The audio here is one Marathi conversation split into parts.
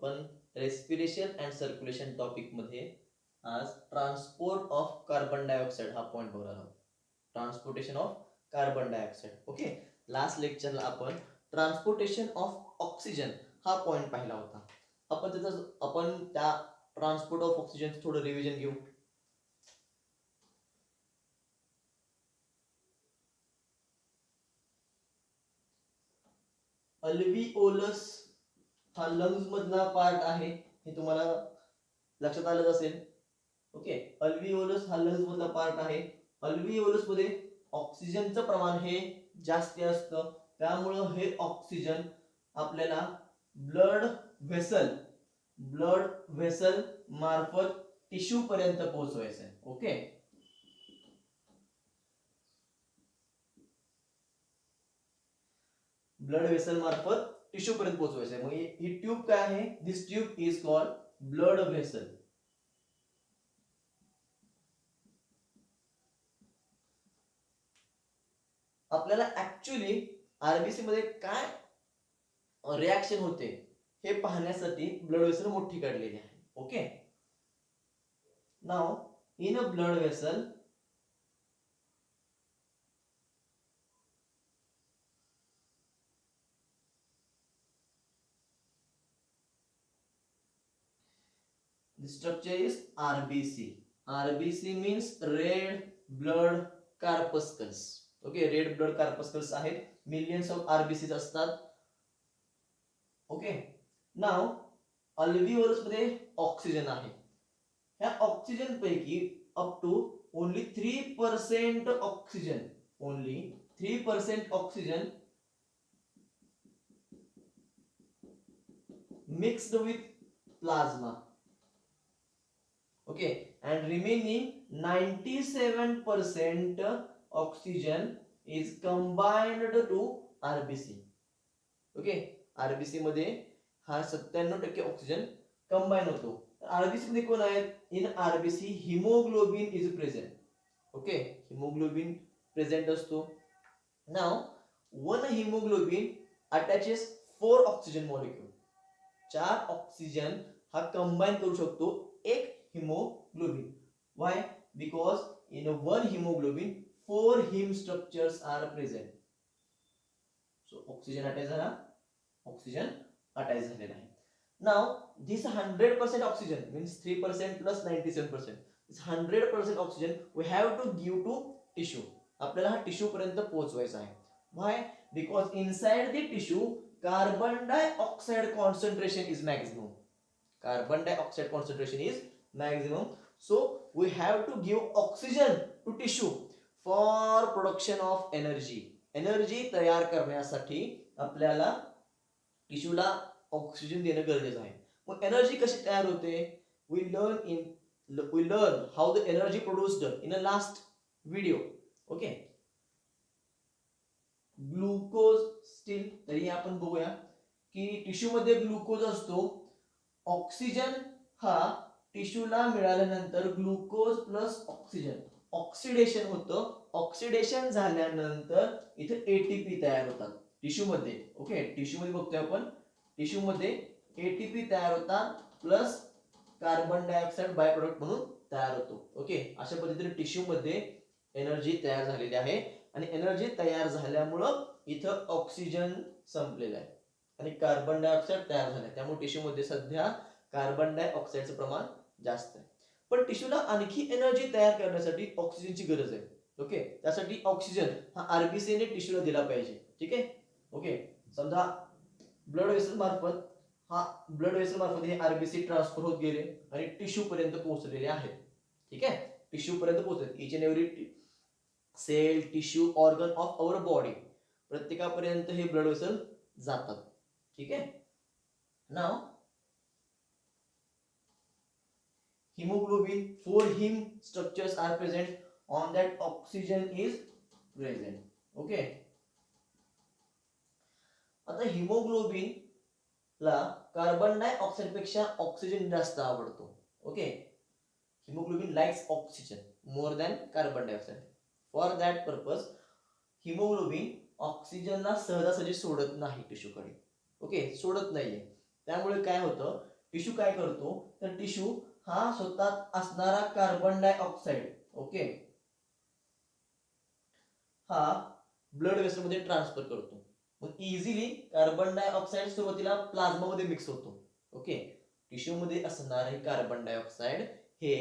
आपण रेस्पिरेशन अँड सर्क्युलेशन टॉपिक मध्ये आज ट्रान्सपोर्ट ऑफ कार्बन डायऑक्साईड हा पॉइंट बघणार आहोत. Transportation of carbon dioxide. Okay, last लेक्चरला आपण ट्रान्सपोर्टेशन ऑफ ऑक्सिजन हा पॉइंट पाहिला होता. आपण त्या ट्रान्सपोर्ट ऑफ ऑक्सिजन थोडं रिव्हिजन घेऊ. अल्व्हिओलस हा लंग्स मधला पार्ट आहे, हे तुम्हाला लक्षात आलं असेल. ओके, अल्व्हिओलस हा लंग्स मधला पार्ट आहे. अल्व्हिओलस मध्ये ऑक्सिजनचं प्रमाण हे जास्त असतं, त्यामुळं हे ऑक्सिजन आपल्याला ब्लड व्हेसल मार्फत टिश्यू पर्यंत पोहोचवायचं आहे. ओके, ब्लड व्हेसल मार्फत टिश्यू पर्यंत पोहोचवायचं आहे. मग ही ट्यूब काय आहे? This tube is called blood vessel. आपल्याला ऍक्च्युली आरबीसी मध्ये काय रिॲक्शन होते हे पाहण्यासाठी ब्लड व्हेसल मोठी काढलेली आहे. Okay, now in a blood vessel the structure is RBC. RBC means red blood corpuscles. Okay, red blood corpuscles आहेत, मिलियन्स ऑफ आरबीसी असतात. ओके, नाव अल्व्हिओलस मध्ये ऑक्सिजन आहे. ह्या ऑक्सिजन पैकी up to only 3% oxygen, only 3% oxygen mixed with plasma. Okay, and remaining 97% oxygen is combined to RBC. Okay, RBC मध्ये हा 97% ऑक्सिजन कंबाईन होतो. आरबीसी मध्ये कोण आहेत? In RBC haemoglobin is present. Okay, haemoglobin present असतो. Now one haemoglobin attaches 4 oxygen molecule. 4 oxygen हा कंबाईन करू शकतो एक hemoglobin. Why? Because in one hemoglobin 4 heme structures are present. So oxygen attach झाला, oxygen attach झालेला आहे. Now this 100% oxygen means 3% plus 97%. This 100% oxygen we have to give to tissue. आपल्याला हा टिश्यू पर्यंत पोहोचवायचा आहे. Why? Because inside the tissue carbon dioxide concentration is maximum. Carbon dioxide concentration is maximum, so we have to give oxygen to tissue for production of energy. Energy तयार करण्यासाठी आपल्याला टिश्यूला ऑक्सिजन देणं गरजेचं आहे. मग एनर्जी कशी तयार होते? we learn how the energy produced in a last video. okay, glucose steel, तरी आपण बघूया की टिश्यू मध्ये ग्लुकोज असतो. ऑक्सिजन हा टिश्यूला मिळाल्यानंतर ग्लुकोज प्लस ऑक्सिजन ऑक्सिडेशन होतं. ऑक्सिडेशन झाल्यानंतर इथे एटीपी तयार होतात टिश्यू मध्ये. ओके, टिश्यू मध्ये बघतोय आपण, टिश्यू मध्ये एटीपी तयार होतात plus carbon dioxide by product म्हणून तयार होतो. ओके, अशा पद्धतीने टिश्यू मध्ये एनर्जी तयार झालेली आहे आणि एनर्जी तयार झाल्यामुळं इथं ऑक्सिजन संपलेलं आहे आणि कार्बन डायऑक्साईड तयार झालाय. त्यामुळे टिश्यू मध्ये सध्या कार्बन डायऑक्साईडचं प्रमाण जास्त आहे. पण टिश्यूला आणखी एनर्जी तयार करण्यासाठी ऑक्सिजनची गरज आहे. ओके, त्यासाठी ऑक्सिजन हा आरबीसीने टिश्यूला दिला पाहिजे. ठीक आहे. ओके, समजा ब्लड व्हेसल मार्फत हे आरबीसी ट्रान्सफर होत गेले आणि टिश्यू पर्यंत पोहोचलेले आहेत. ठीक आहे, टिश्यू पर्यंत पोहोचले. Each and every cell, tissue, organ of our body, प्रत्येकापर्यंत हे ब्लड व्हेसल जातात. ठीक आहे. Now hemoglobin, 4 heme structures are present, on that oxygen is present. okay, आता हिमोग्लोबिन ला कार्बन डायऑक्साइड पेक्षा ऑक्सिजन जास्त आवडतो. Okay, haemoglobin likes oxygen more than carbon dioxide. For that purpose haemoglobin ऑक्सिजनला सहजासहजी सोडत नाही टिश्यूकडे. ओके, सोडत नाहीये. त्यामुळे काय होतं, टिश्यू काय करतो, तर टिश्यू हा स्वतः असणारा कार्बन डायऑक्साईड ओके हा ब्लड वेसल मध्ये ट्रान्सफर करतो. मग इझिली कार्बन डायऑक्साईड सुरुवातीला प्लाझ्मा मध्ये मिक्स होतो. ओके, टिश्यू मध्ये असणारे कार्बन डायऑक्साईड हे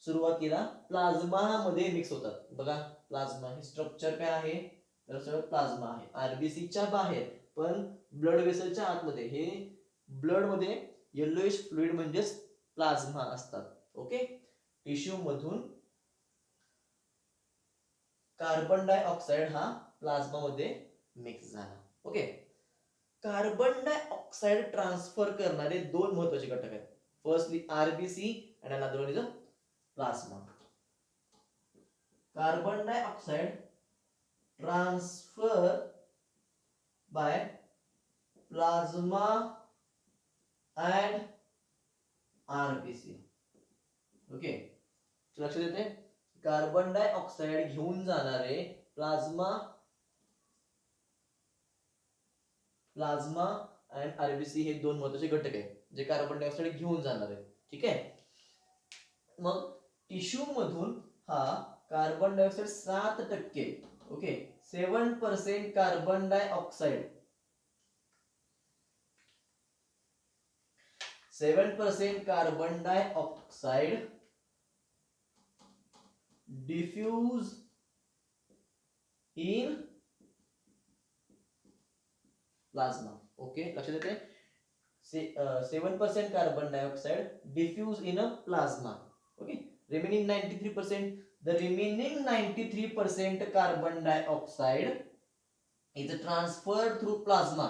सुरुवातीला प्लाझ्मा मध्ये मिक्स होतात. बघा प्लाझ्मा हे स्ट्रक्चर काय आहे, तर सगळं प्लाझ्मा आहे. आरबीसीच्या बाहेर पण ब्लड वेसलच्या आतमध्ये हे ब्लड मध्ये येलोइश फ्लुइड म्हणजेच प्लाझ्मा असतात. ओके, टिश्यू मधून कार्बन डायऑक्साईड हा प्लाझ्मा मध्ये मिक्स झाला. ओके, कार्बन डायऑक्साईड ट्रान्सफर करणारे दोन महत्वाचे घटक आहेत. Firstly RBC and another one is a plasma. Carbon dioxide transfer by plasma and RBC. Okay, लक्षात येते, कार्बन डायऑक्साईड घेऊन जाणारे प्लाझ्मा अँड आरबीसी हे दोन महत्वाचे घटक आहेत जे कार्बन डायऑक्साईड घेऊन जाणार आहेत. ठीक आहे, मग टिश्यू मधून हा carbon dioxide 7%, okay 7% carbon dioxide 7% carbon dioxide diffuse in plasma. Okay, लक्षात येते, 7% carbon dioxide diffuse in a plasma. Okay, remaining 93%, the remaining 93% carbon dioxide is transferred through plasma.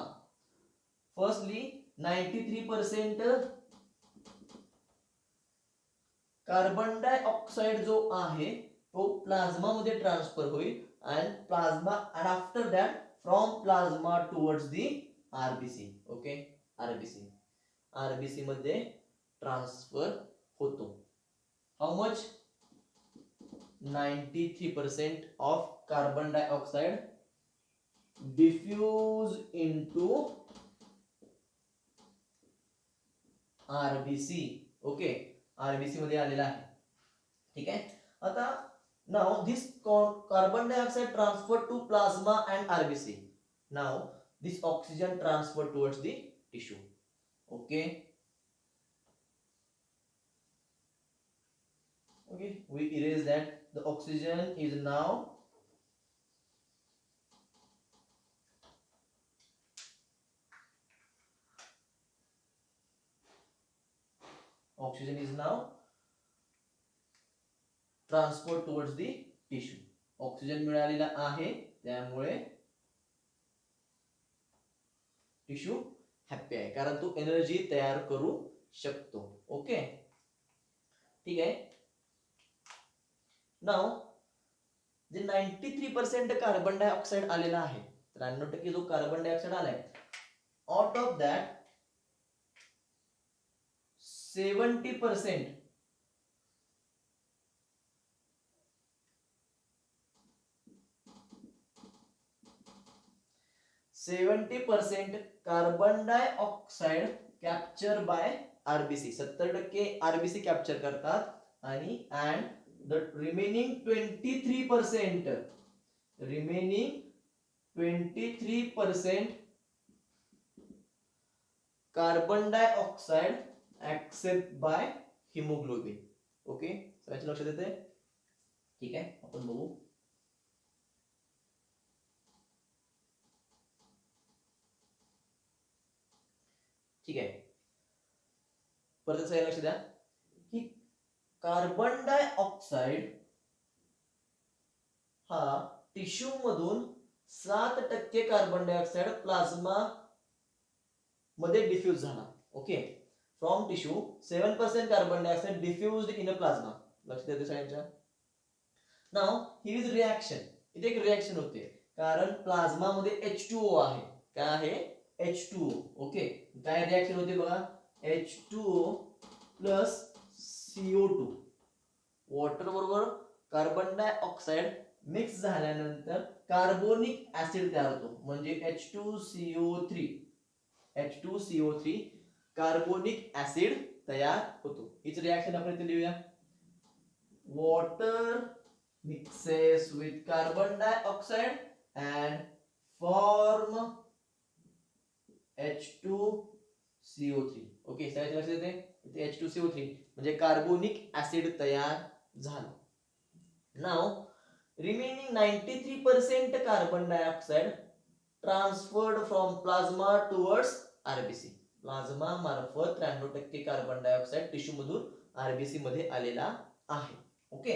Firstly 93% carbon dioxide जो आहे तो प्लाझ्मा मध्ये ट्रान्सफर होईल and plasma and after that from plasma towards the RBC. Okay, RBC मध्ये ट्रान्सफर होतो. How much? 93% of carbon dioxide diffuse into RBC. Okay, RBC मध्ये आलेला आहे. ठीक आहे, आता now this carbon dioxide transferred to plasma and RBC. Now this oxygen transferred towards the tissue. Okay. Okay, we erase that. The oxygen is now transferred towards the tissue. Oxygen मिळालेला आहे त्यामुळे टिश्यू हॅपी आहे कारण तो एनर्जी तयार करू शकतो. ओके, ठीक आहे. नाउ जे 93% कार्बन डायऑक्साईड आलेला आहे, 93% जो कार्बन डायऑक्साईड आलाय, out of that 70% carbon dioxide capture by RBC. 70% RBC capture करतात आणि and the remaining 23% carbon dioxide accept by haemoglobin. Okay, सगळ्यांच्या लक्षात येते. ठीक आहे, आपण बघू. ठीक आहे, परत सगळ्या लक्ष द्या की कार्बन डायऑक्साईड हा टिश्यू मधून 7% कार्बन डायऑक्साईड प्लाझ्मा मध्ये डिफ्यूज झाला. Okay, from tissue 7% carbon dioxide diffused in a plasma. लक्षात येते सगळ्यांच्या. Now here is reaction. इथे एक रिएक्शन होते कारण प्लाझ्मा मध्ये H2O आहे. काय आहे? H2O. ओके, काय रिएक्शन होते बघा, H2O प्लस CO2 वॉटर बरोबर कार्बन डायऑक्साईड मिक्स झाल्यानंतर कार्बोनिक ऍसिड तयार होतो म्हणजे H2CO3. कार्बोनिक ऍसिड तयार होतो. हीच रिॲक्शन आपण इथे लिहूया. Water mixes with carbon dioxide and form H2CO3. Okay, सगळ्यात लक्षात येते इथे H2CO3 म्हणजे कार्बोनिक ऍसिड तयार झालं. Now remaining 93% carbon dioxide transferred from plasma towards RBC. Plasma मार्फत 93% कार्बन डायऑक्साइड टिश्यू मधून आरबीसी मध्ये आलेला आहे. ओके,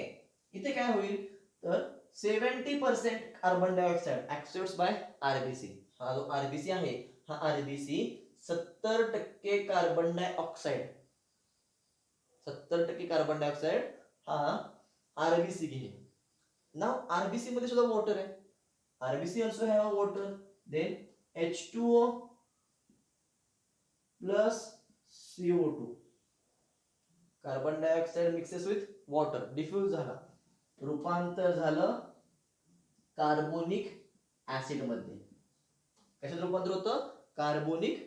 इथे काय होईल तर 70% carbon dioxide accepts by RBC. हा जो आरबीसी आहे हा RBC 70% carbon dioxide 70% carbon dioxide हा आरबीसी घेईल. नाव आरबीसी मध्ये सुद्धा वॉटर आहे. RBC also have water. Then H2O plus CO2. Carbon dioxide mixes with water, diffuse झाला, रूपांतर झालं कार्बोनिक ऍसिड मध्ये. कशात रूपांतर होतं? कार्बोनिक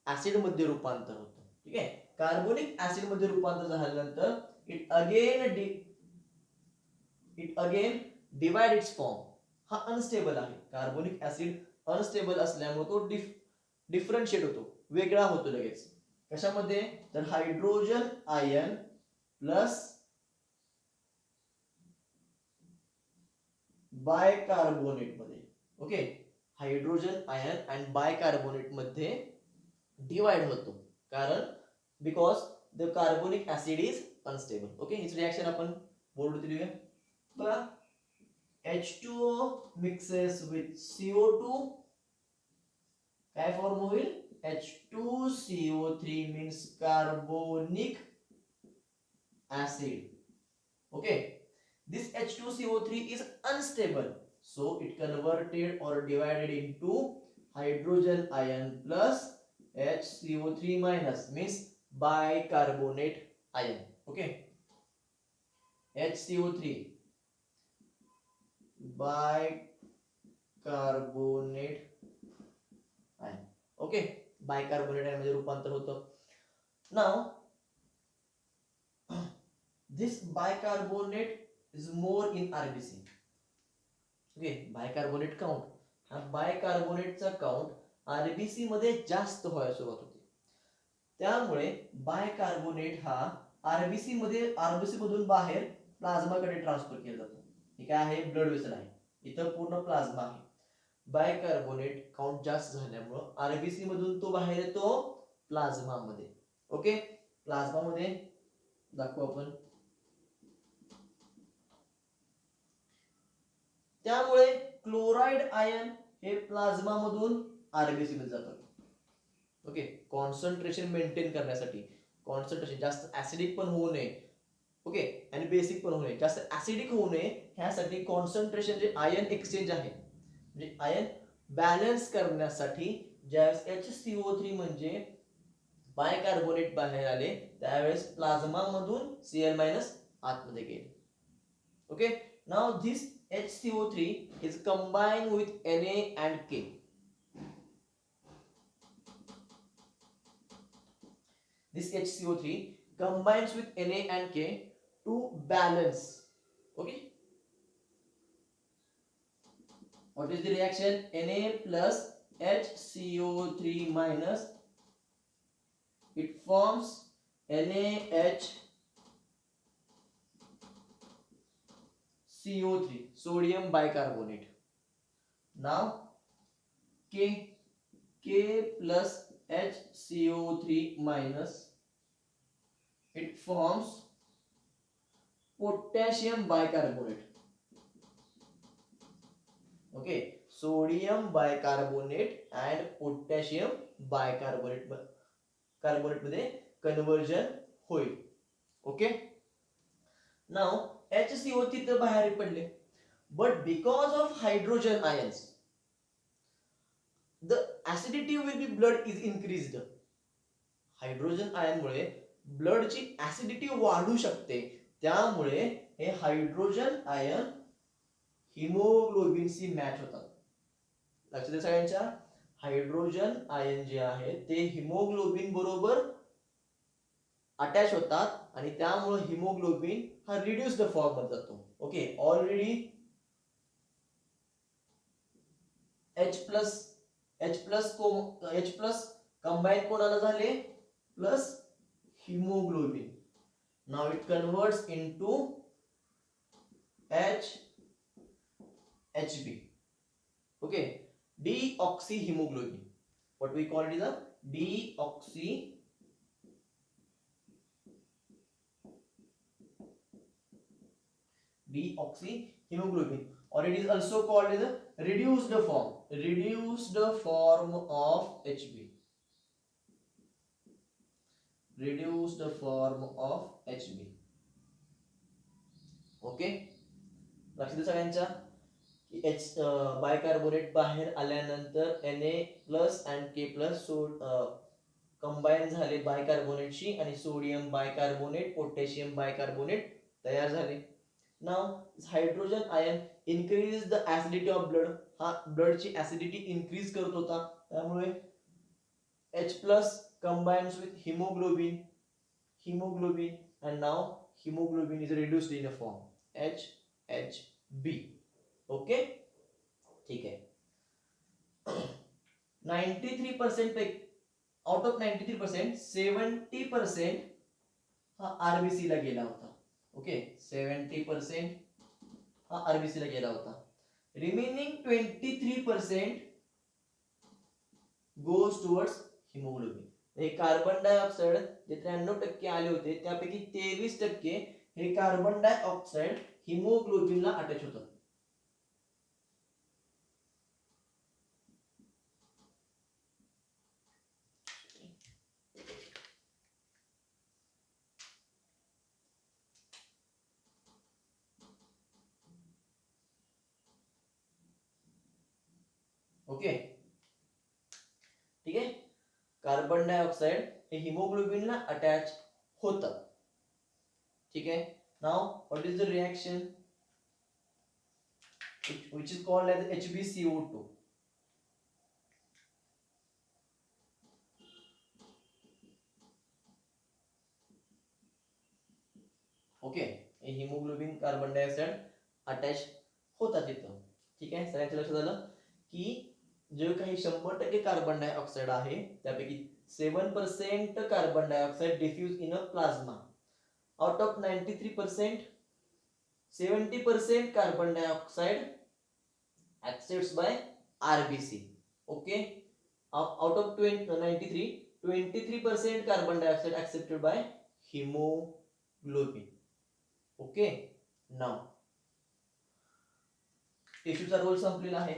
ऍसिड मध्ये रूपांतर होतं. ठीक आहे, कार्बोनिक ऍसिड मध्ये रूपांतर झाल्यानंतर it again divide it's form. हा अनस्टेबल आहे. कार्बोनिक ऍसिड अनस्टेबल असल्यामुळे तो डिफरन्शिएट होतो, वेगळा होतो लगेच. कशामध्ये? तर हायड्रोजन आयन प्लस बायकार्बोनेट मध्ये. Okay, hydrogen ion and bicarbonate मध्ये डिवाइड होतो, कारण because the carbonic acid is unstable. Okay, हीच रिॲक्शन आपण बोर्डवरती लिहूया. बघा, H2O मिक्सेस विथ CO2 काय फॉर्म होईल? H2CO3 means carbonic acid. Okay, this H2CO3 is unstable, so it converted or divided into hydrogen ion plus HCO3 minus means bicarbonate ion. Okay, HCO3 bicarbonate ion. Okay, bicarbonate ion मध्ये रूपांतर होतं. Now this bicarbonate is more in RBC. Okay, bicarbonate count, हा बायकार्बोनेटचा काउंट आरबीसी मध्ये जास्त व्हायला सुरुवात होते. त्यामुळे बायकार्बोनेट हा आरबीसी मधून बाहेर प्लाझ्माकडे ट्रान्सफर केला जातो. हे काय आहे? ब्लड वेसल आहे. इथं पूर्ण प्लाझ्मा आहे. बायकार्बोनेट काउंट जास्त झाल्यामुळं आरबीसी मधून तो बाहेर येतो प्लाझ्मा मध्ये. ओके, प्लाझ्मा मध्ये दाखवू आपण. त्यामुळे क्लोराइड आयन हे प्लाझ्मा मधून आरबीसी मध्ये जातात. ओके, कॉन्सन्ट्रेशन मेंटेन करण्यासाठी, कॉन्सन्ट्रेशन जास्त ऍसिडिक पण होऊ नये, ओके, आणि बेसिक पण होऊ नये, जास्त ऍसिडिक होऊ नये, ह्यासाठी कॉन्सन्ट्रेशन जे आयन एक्सचेंज आहे म्हणजे आयन बॅलन्स करण्यासाठी ज्यावेळेस HCO3 म्हणजे बायकार्बोनेट बाहेर आले त्यावेळेस प्लाझ्मा मधून Cl- आतमध्ये गेले. Okay, now this HCO3 is combined with Na and K. This HCO3 combines with Na and K to balance. Okay, what is the reaction? Na plus HCO3 minus, it forms NaHCO3, sodium bicarbonate. Now K plus HCO3 minus, it forms potassium bicarbonate. Okay, sodium bicarbonate and potassium bicarbonate मध्ये कन्वर्जन होईल. ओके, नाउ HCO3 तर बाहेर पडले, but because of hydrogen ions the acidity will be blood is increased. Hydrogen ion मुळे ब्लड ची ऍसिडिटी वाढू शकते. त्यामुळे हे हायड्रोजन आयन हिमोग्लोबिनशी मॅच होतात. लक्षात आहे सगळ्यांच्या? हायड्रोजन आयन जे आहे ते हिमोग्लोबिन बरोबर अटॅच होतात आणि त्यामुळे हिमोग्लोबिन हा रिड्यूस्ड फॉर्म मध्ये जातो. ओके, ऑलरेडी H+ कंबाईन कोणाला झाले plus haemoglobin. Now it converts into HB. Okay, deoxyhemoglobin. What we call it is a deoxyhemoglobin, or it is also called as a reduced form of HB. Reduced form of HB. Okay, लक्षात सगळ्यांच्या की बायकार्बोनेट बाहेर आल्यानंतर Na+ and K+ कंबाईन झाले बायकार्बोनेटशी आणि सोडियम बायकार्बोनेट, पोटॅशियम बायकार्बोनेट तयार झाले. Now hydrogen ion increase the acidity of blood. हा ब्लडची ऍसिडिटी इन्क्रीज करत होता, त्यामुळे H+ combines with hemoglobin and now hemoglobin is reduced in a form HB. Okay, ठीक आहे. 93% आउट ऑफ 93% 70% हा आरबीसी ला गेला होता. ओके, 70% हा आरबीसी ला गेला होता. Remaining 23% goes towards hemoglobin. हे कार्बन डायऑक्साइड जे 93% आले होते त्यापैकी 23% हे कार्बन डायऑक्साइड हिमोग्लोबिनला अटॅच होतात. ओके, ठीक आहे. कार्बन डायऑक्साइड हे हिमोग्लोबिनला अटॅच होतं. ठीक आहे. Now what is the reaction which is called as HbCO2. Okay, हे हिमोग्लोबिन कार्बन डायऑक्साइड अटॅच होता तिथं. ठीक आहे, सगळ्यांच्या लक्षात आलं की जे काही 100% कार्बन डायऑक्साइड आहे त्यापैकी 7% carbon dioxide diffuse in a plasma. Out of 93% 70% carbon dioxide accepted by RBC. Okay, out of 93 23% carbon dioxide accepted by hemoglobin. Okay, now tissue चा रोल संपलेला आहे.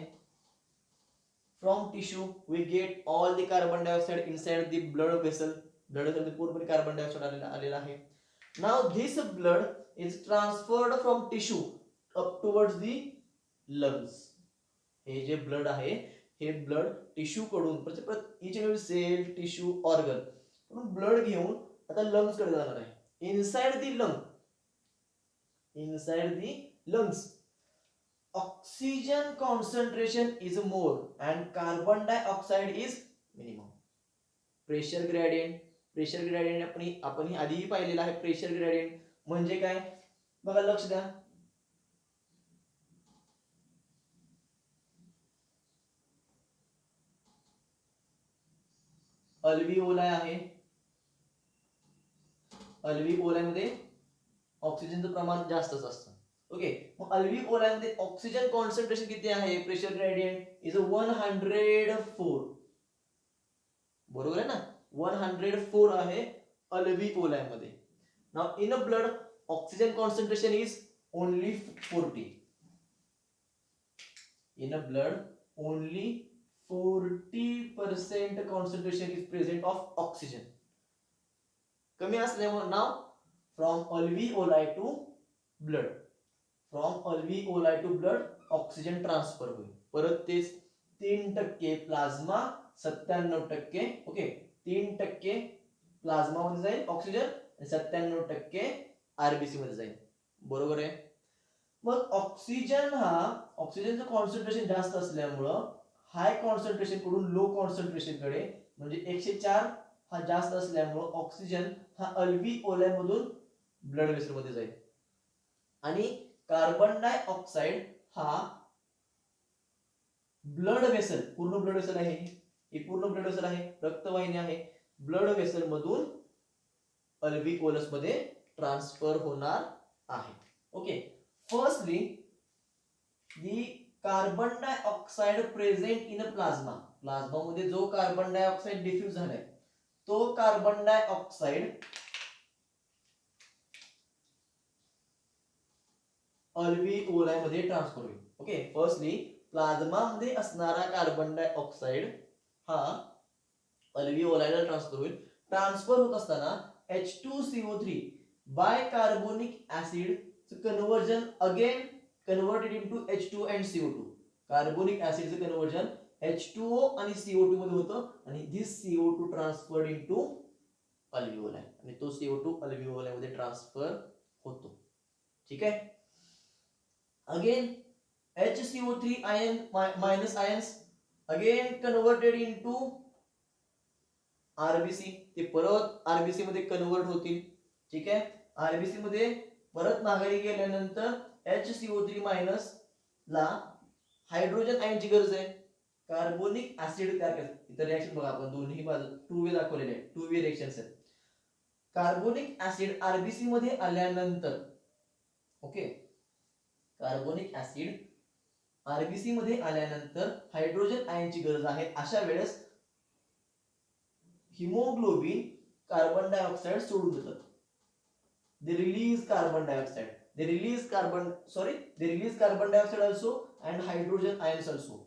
From tissue we get all the carbon dioxide inside the blood vessel. blood vessel मध्ये पूर्णपणे कार्बन डायऑक्साइड आलेला आहे. Now this blood is transferred from tissue up towards the lungs. हे जे ब्लड आहे हे ब्लड टिश्यू कडून each and every cell tissue organ कडून ब्लड घेऊन आता लंग्स कडे जाणार आहे. Inside the lungs oxygen concentration is more and carbon dioxide is minimum. Pressure gradient आपण आधीही पाहिलेला आहे. प्रेशर ग्रेडियंट म्हणजे काय बघा, लक्ष द्या. अल्व्हिओलाय आहे, अल्व्हिओलाय मध्ये ऑक्सिजनचं प्रमाण जास्तच असतं. ओके, मग अल्व्हिओलाय मध्ये ऑक्सिजन कॉन्सन्ट्रेशन किती आहे? Pressure gradient is 104. बरोबर आहे ना, 104 आहे अल्व्हिओलाय मध्ये. Now in a blood oxygen concentration is only 40. In a blood only 40% concentration is present of oxygen. कमी असल्यामुळे now from alveoli to blood oxygen transfer होईल. परत तेच 3% प्लाझ्मा, 97%. ओके, 3% प्लाझ्मा मध्ये जाईल ऑक्सिजन आणि 97% आरबीसी मध्ये जाईल. बरोबर आहे. मग ऑक्सिजनचं कॉन्सन्ट्रेशन जास्त असल्यामुळं हाय कॉन्सन्ट्रेशन कडून लो कॉन्सन्ट्रेशन कडे म्हणजे 104 हा जास्त असल्यामुळे ऑक्सिजन हा अल्व्हिओलायमधून ब्लड वेसल मध्ये जाईल आणि कार्बन डायऑक्साइड हा ब्लड वेसल, पूर्ण ब्लड वेसल आहे, ही पूर्ण ब्लड वेसल आहे, रक्तवाहिनी आहे, ब्लड वेसल मधून अल्व्हिओलस मध्ये ट्रान्सफर होणार आहे. Okay, firstly the carbon dioxide present in a plasma, plasma मध्ये जो कार्बन डायऑक्साइड डिफ्यूज झालाय तो कार्बन डायऑक्साइड अल्व्हिओलाई मध्ये ट्रान्सफर होईल. ओके, फर्स्टली प्लाझ्मा मध्ये असणारा कार्बन डायऑक्साइड हा अल्व्हिओलायला ट्रान्सफर होईल. ट्रान्सफर होत असताना H2CO3 by carbonic acid conversion again converted into H2 and CO2. Carbonic ऍसिडचं कन्वर्जन H2O आणि CO2 मध्ये होतं आणि दिस CO2 ट्रान्सफर्ड इनटू अल्व्हिओलाई आणि तो CO2 अल्व्हिओलाई मध्ये ट्रान्सफर होतो. ठीक आहे. Again HCO3 ion minus ions again converted into RBC, ते परत आरबीसी मध्ये कन्वर्ट होतील. ठीक आहे, आरबीसी मध्ये परत माघारी गेल्यानंतर HCO3 मायनस ला हायड्रोजन आयनची गरज आहे. कार्बोनिक ऍसिड तयार करायचं. इथं रिएक्शन बघा, आपण दोन्ही बाजू टू वे दाखवलेले आहे, टू वे रिएक्शन्स आहेत. कार्बोनिक ऍसिड आरबीसी मध्ये आल्यानंतर, ओके, कार्बोनिक ऍसिड आरबीसी मध्ये आल्यानंतर हायड्रोजन आयनची गरज आहे. अशा वेळेस हिमोग्लोबिन कार्बन डायऑक्साइड सोडून देतात. they release carbon dioxide, they release carbon dioxide also and hydrogen ions also.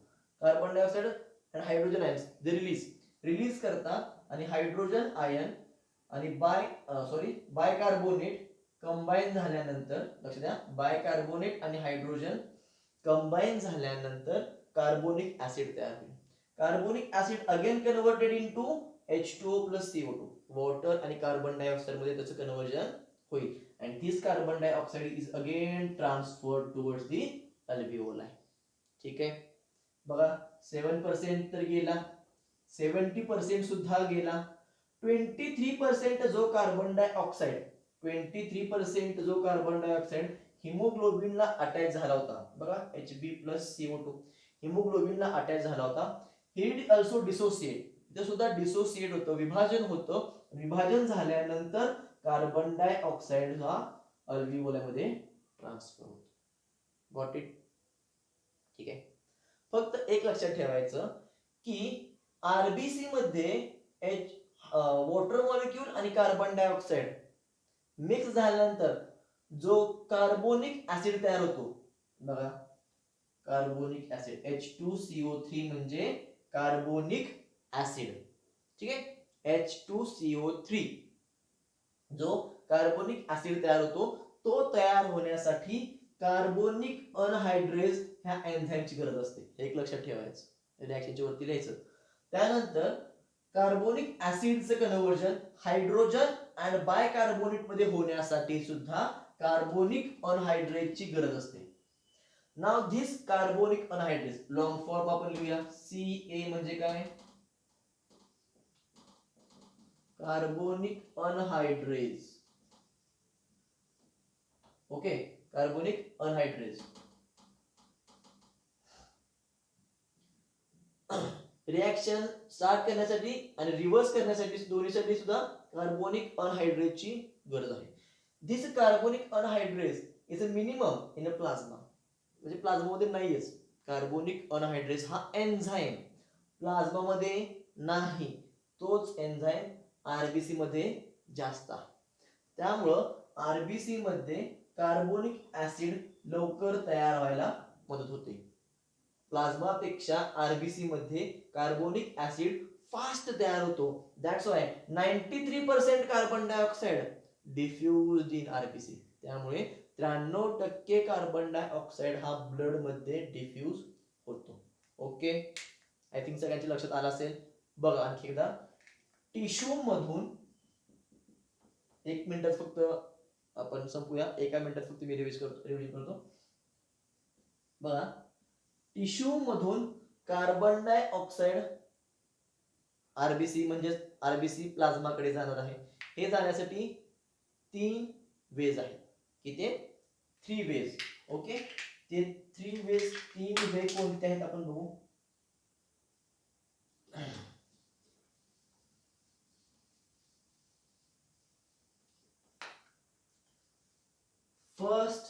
Carbon dioxide and hydrogen ions they release करतात आणि हायड्रोजन आयन आणि बायकार्बोनेट कंबाईन झाल्यानंतर, लक्ष द्या, बायकार्बोनेट आणि हायड्रोजन कंबाईन झाल्यानंतर कार्बोनिक ऍसिड तयार होईल. Carbonic acid again converted into H2O plus CO2, water आणि कार्बन डायऑक्साइड मध्ये त्याचं कन्वर्जन होईल and this carbon dioxide is again transferred towards the alveoli. ठीक आहे, बघा 7% तर गेला, 70% सुद्धा गेला, 23% जो कार्बन डायऑक्साइड 23% जो कार्बन डायऑक्साइड हिमोग्लोबिनला अटॅच झाला होता. बघा Hb+CO2 हिमोग्लोबिनला अटॅच झाला होता. हे ऑल्सो डिसोसिएट, इथे सुद्धा डिसोसिएट होतं, विभाजन होतं. विभाजन झाल्यानंतर कार्बन डायऑक्साइड हा अल्व्हिओलामध्ये ट्रान्सफर होतो. Got it? ठीक आहे, फक्त एक लक्षात ठेवायचं की आरबीसी मध्ये वॉटर मॉलिक्यूल आणि कार्बन डायऑक्साइड मिक्स झाल्यानंतर जो कार्बोनिक ऍसिड तयार होतो, बघा कार्बोनिक ऍसिड H2CO3 म्हणजे कार्बोनिक ऍसिड. ठीक आहे, H2CO3 जो कार्बोनिक ऍसिड तयार होतो, तो तयार होण्यासाठी कार्बोनिक अनहायड्रेज ह्या एन्झाईमची गरज असते. एक लक्षात ठेवायचं, रिएक्शनच्या वरती लिहायचं. त्यानंतर कार्बोनिक ऍसिडचं कन्वर्जन हायड्रोजन आणि बायकार्बोनेट मध्ये होण्यासाठी सुद्धा कार्बोनिक अनहायड्रेजची गरज असते. नाव this carbonic anhydrase long form आपण लिहूया. CA म्हणजे काय? Carbonic anhydrase. Okay, carbonic anhydrase. Reaction start करण्यासाठी आणि रिव्हर्स करण्यासाठी दोन्हीसाठी सुद्धा कार्बोनिक अनहायड्रेजची गरज आहे. This carbonic anhydrase is a minimum in a plasma, म्हणजे प्लाझ्मा मध्ये नाहीच. कार्बोनिक अनहायड्रेज हा एन्झाईम प्लाझ्मा मध्ये नाही, तोच एन्झाईम आरबीसी मध्ये जास्त आहे. त्यामुळं आरबीसी मध्ये कार्बोनिक ऍसिड लवकर तयार व्हायला मदत होते. प्लाझ्मापेक्षा आरबीसी मध्ये कार्बोनिक ऍसिड फास्ट तयार होतो. That's why 93% carbon dioxide diffused in RBC. त्यामुळे 93% कार्बन डायऑक्साइड हा ब्लड मध्ये डिफ्यूज होतो. ओके, आय थिंक सगळ्यांच्या लक्षात आलं असेल. बघा आणखी एकदा, टिश्यू मधून 1 मिनिटात फक्त आपण संपूया, 1 मिनिटात फक्त मी रिव्हिजन करतो. बघा, टिश्यू मधून कार्बन डायऑक्साइड आरबीसी म्हणजे आरबीसी प्लाझ्माकडे जाणार आहे. हे जाण्यासाठी 3 वेज आहेत. किती? 3 वेज. ओके, ते 3 वेज, 3 वे कोणते आहेत आपण बघू. First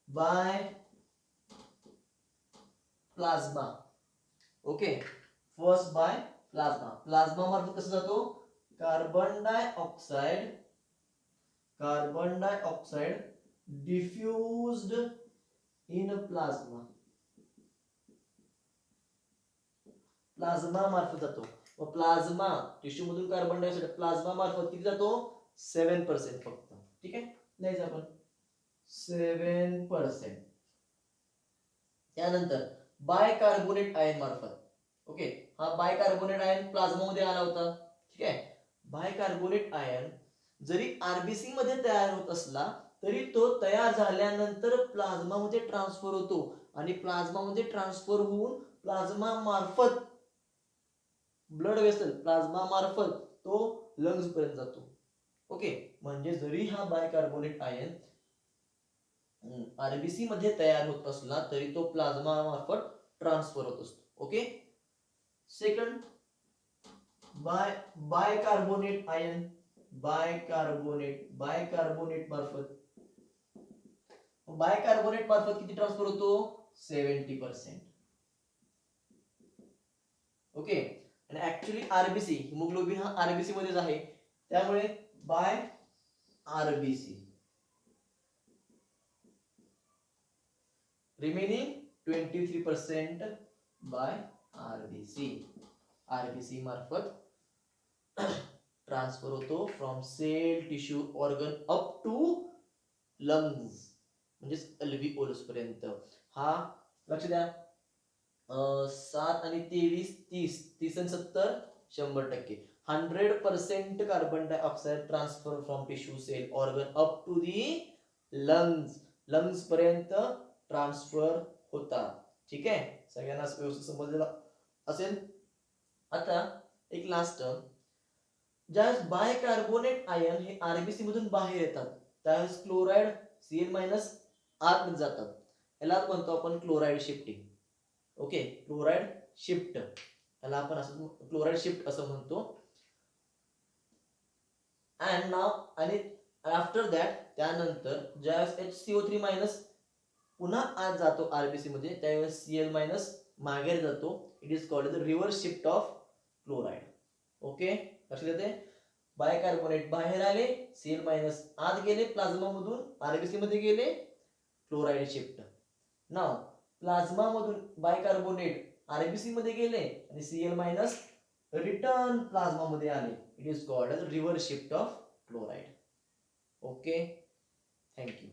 by plasma. Okay, first by plasma. Plasma मार्फत कसं जातो? Carbon dioxide diffused in plasma. Plasma मार्फत जातो. व प्लाझ्मा टिश्यू मधून कार्बन डायऑक्साइड प्लाझ्मा मार्फत किती जातो? 7% फक्त. ठीक आहे, लिहायचं आपण 7%. त्यानंतर बायकार्बोनेट आयन मार्फत. ओके, हा बायकार्बोनेट आयन प्लाझ्मा मध्ये आला होता. ठीक आहे, बायकार्बोनेट आयन जरी आरबीसी मध्ये तयार होत असला तरी तो तयार झाल्यानंतर प्लाझ्मा मध्ये ट्रान्सफर होतो आणि प्लाझ्मा मध्ये ट्रान्सफर होऊन प्लाझ्मा मार्फत ब्लड वेसल प्लाझ्मा मार्फत तो लंग्स पर्यंत जातो. ओके, म्हणजे जरी हा बायकार्बोनेट आयन आरबीसी मध्ये तयार होत असला तरी तो प्लाझ्मा मार्फत ट्रान्सफर होत असतो. Okay, second bicarbonate ion bicarbonate मार्फत किती ट्रान्सफर होतो? 70%. ओके, आणि ऍक्च्युली आरबीसी हिमोग्लोबिन हा आरबीसी मध्येच आहे, त्यामुळे by RBC remaining 23% by RBC मार्फत ट्रान्सफर होतो from cell tissue organ up to lungs म्हणजे अल्व्हिओलस पर्यंत. हा लक्ष द्या, 7 आणि 23 30 आणि 70 100%. 100% carbon dioxide transfer from tissue cell organ up to the lungs पर्यंत ट्रान्सफर होता. ठीक आहे, सगळ्यांना व्यवस्थित समजलेलं असेल. आता एक लास्ट टर्म, ज्यावेळेस बायकार्बोनेट आयन हे आरबीसी मधून बाहेर येतात त्यावेळेस क्लोराईड Cl- आतमध्ये जातात. याला म्हणतो आपण chloride shifting. Okay, chloride shift, याला आपण असं क्लोराईड शिफ्ट असं म्हणतो. अँड नाव आणि आफ्टर दॅट त्यानंतर ज्यावेळेस HCO3- पुन्हा आत जातो आरबीसी मध्ये त्यावेळेस Cl- मागे जातो. It is called the reverse shift of chloride. Okay, लक्षात येते? बायकार्बोनेट बाहेर आले, Cl- आत गेले प्लाझ्मा मधून आरबीसी मध्ये गेले, क्लोराईड शिफ्ट. नाव प्लाझ्मा मधून बायकार्बोनेट आरबीसी मध्ये गेले आणि Cl- रिटर्न प्लाझ्मा मध्ये आले. It is called reverse shift of chloride. Okay, thank you.